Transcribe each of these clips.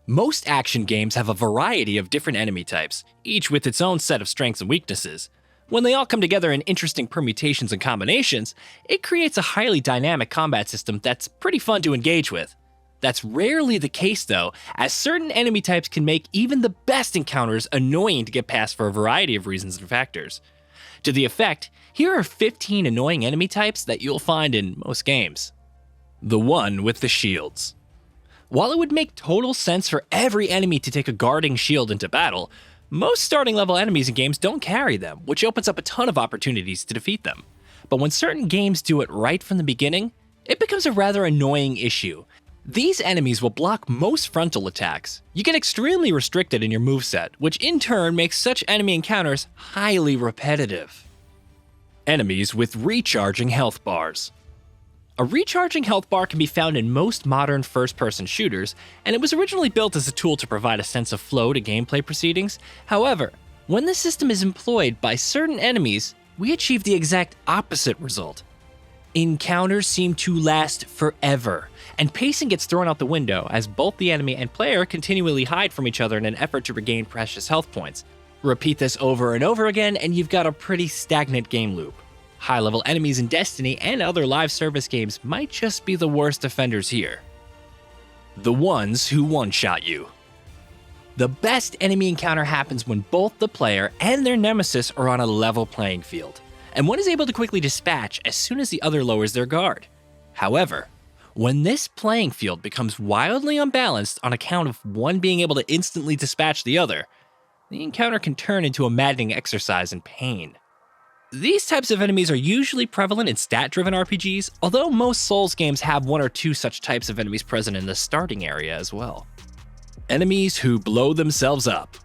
Most action games have a variety of different enemy types, each with its own set of strengths and weaknesses. When they all come together in interesting permutations and combinations, it creates a highly dynamic combat system that's pretty fun to engage with. That's rarely the case though, as certain enemy types can make even the best encounters annoying to get past for a variety of reasons and factors. To the effect, here are 15 annoying enemy types that you'll find in most games. The one with the shields. While it would make total sense for every enemy to take a guarding shield into battle, most starting level enemies in games don't carry them, which opens up a ton of opportunities to defeat them. But when certain games do it right from the beginning, it becomes a rather annoying issue. These enemies will block most frontal attacks. You get extremely restricted in your moveset, which in turn makes such enemy encounters highly repetitive. Enemies with recharging health bars. A recharging health bar can be found in most modern first-person shooters, and it was originally built as a tool to provide a sense of flow to gameplay proceedings. However, when this system is employed by certain enemies, we achieve the exact opposite result. Encounters seem to last forever, and pacing gets thrown out the window as both the enemy and player continually hide from each other in an effort to regain precious health points. Repeat this over and over again, and you've got a pretty stagnant game loop. High-level enemies in Destiny and other live service games might just be the worst offenders here. The ones who one-shot you. The best enemy encounter happens when both the player and their nemesis are on a level playing field, and one is able to quickly dispatch as soon as the other lowers their guard. However, when this playing field becomes wildly unbalanced on account of one being able to instantly dispatch the other, the encounter can turn into a maddening exercise in pain. These types of enemies are usually prevalent in stat-driven RPGs, although most Souls games have one or two such types of enemies present in the starting area as well. Enemies who blow themselves up.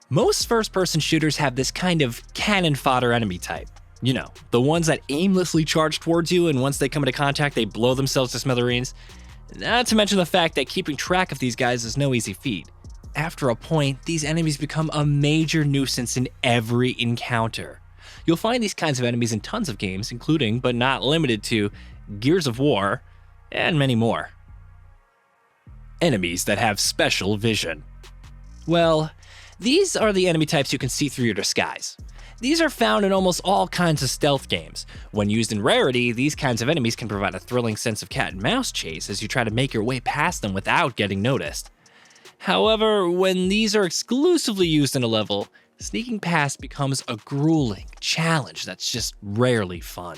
Most first-person shooters have this kind of cannon fodder enemy type. You know, the ones that aimlessly charge towards you and once they come into contact they blow themselves to smithereens. Not to mention the fact that keeping track of these guys is no easy feat. After a point, these enemies become a major nuisance in every encounter. You'll find these kinds of enemies in tons of games, including, but not limited to, Gears of War, and many more. Enemies that have special vision. Well, these are the enemy types who can see through your disguise. These are found in almost all kinds of stealth games. When used in rarity, these kinds of enemies can provide a thrilling sense of cat and mouse chase as you try to make your way past them without getting noticed. However, when these are exclusively used in a level, sneaking past becomes a grueling challenge that's just rarely fun.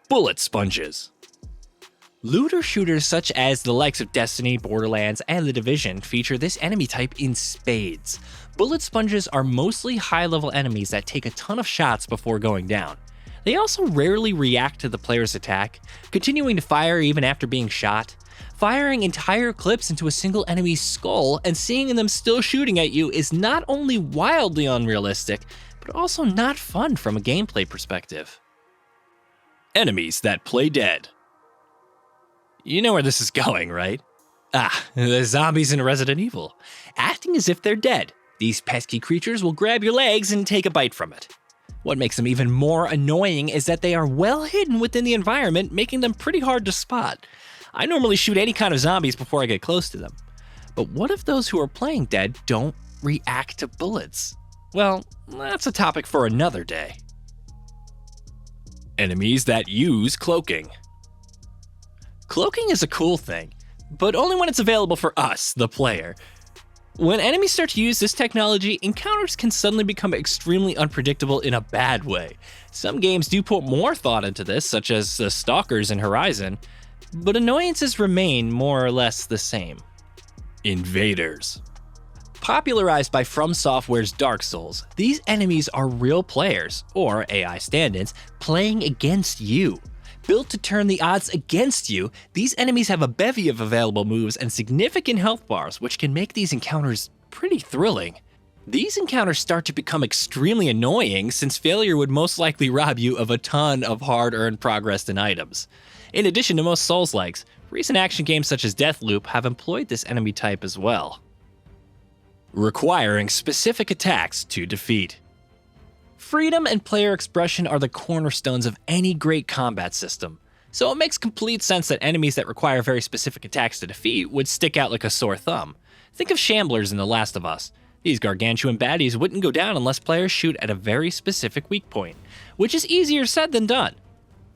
Bullet sponges. Looter shooters such as the likes of Destiny, Borderlands, and The Division feature this enemy type in spades. Bullet sponges are mostly high-level enemies that take a ton of shots before going down. They also rarely react to the player's attack, continuing to fire even after being shot. Firing entire clips into a single enemy's skull and seeing them still shooting at you is not only wildly unrealistic, but also not fun from a gameplay perspective. Enemies that play dead. You know where this is going, right? The zombies in Resident Evil. Acting as if they're dead, these pesky creatures will grab your legs and take a bite from it. What makes them even more annoying is that they are well hidden within the environment, making them pretty hard to spot. I normally shoot any kind of zombies before I get close to them. But what if those who are playing dead don't react to bullets? Well, that's a topic for another day. Enemies that use cloaking. Cloaking is a cool thing, but only when it's available for us, the player. When enemies start to use this technology, encounters can suddenly become extremely unpredictable in a bad way. Some games do put more thought into this, such as the Stalkers in Horizon, but annoyances remain more or less the same. Invaders. Popularized by From Software's Dark Souls, these enemies are real players, or AI stand-ins, playing against you. Built to turn the odds against you, these enemies have a bevy of available moves and significant health bars, which can make these encounters pretty thrilling. These encounters start to become extremely annoying since failure would most likely rob you of a ton of hard-earned progress and items. In addition to most Souls-likes, recent action games such as Deathloop have employed this enemy type as well. Requiring specific attacks to defeat. Freedom and player expression are the cornerstones of any great combat system. so it makes complete sense that enemies that require very specific attacks to defeat would stick out like a sore thumb. Think of Shamblers in The Last of Us. These gargantuan baddies wouldn't go down unless players shoot at a very specific weak point, which is easier said than done.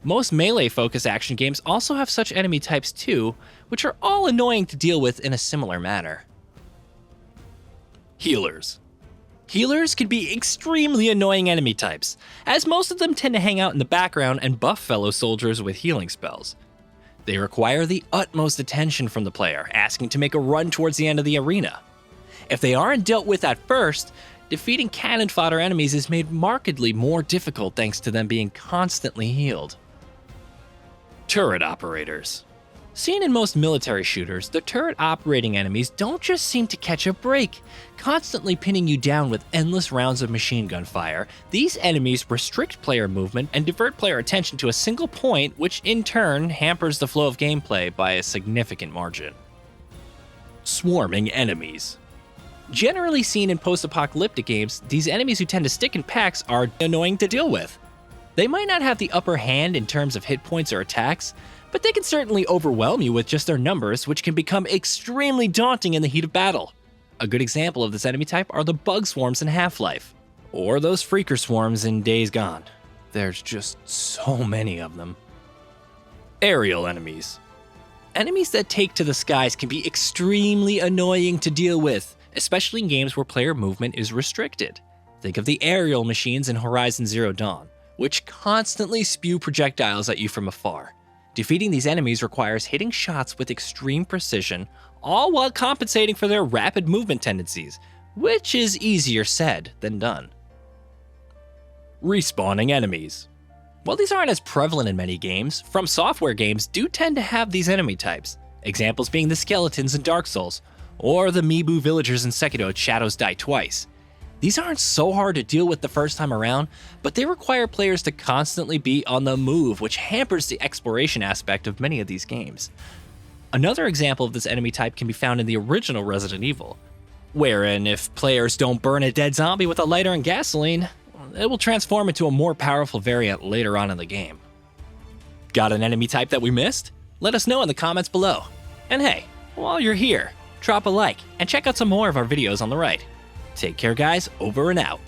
Most melee-focused action games also have such enemy types too, which are all annoying to deal with in a similar manner. Healers. Healers can be extremely annoying enemy types, as most of them tend to hang out in the background and buff fellow soldiers with healing spells. They require the utmost attention from the player, asking to make a run towards the end of the arena. If they aren't dealt with at first, defeating cannon fodder enemies is made markedly more difficult thanks to them being constantly healed. Turret operators. Seen in most military shooters, the turret operating enemies don't just seem to catch a break. Constantly pinning you down with endless rounds of machine gun fire, these enemies restrict player movement and divert player attention to a single point, which in turn hampers the flow of gameplay by a significant margin. Swarming enemies. Generally seen in post-apocalyptic games, these enemies who tend to stick in packs are annoying to deal with. They might not have the upper hand in terms of hit points or attacks, but they can certainly overwhelm you with just their numbers, which can become extremely daunting in the heat of battle. A good example of this enemy type are the bug swarms in Half-Life, or those freaker swarms in Days Gone. There's just so many of them. Aerial enemies. Enemies that take to the skies can be extremely annoying to deal with, especially in games where player movement is restricted. Think of the aerial machines in Horizon Zero Dawn, which constantly spew projectiles at you from afar. Defeating these enemies requires hitting shots with extreme precision, all while compensating for their rapid movement tendencies, which is easier said than done. Respawning enemies. While these aren't as prevalent in many games, From Software games do tend to have these enemy types, examples being the skeletons in Dark Souls, or the Mibu villagers in Sekiro Shadows Die Twice. These aren't so hard to deal with the first time around, but they require players to constantly be on the move, which hampers the exploration aspect of many of these games. Another example of this enemy type can be found in the original Resident Evil, wherein if players don't burn a dead zombie with a lighter and gasoline, it will transform into a more powerful variant later on in the game. Got an enemy type that we missed? Let us know in the comments below. And hey, while you're here, drop a like and check out some more of our videos on the right. Take care guys, over and out.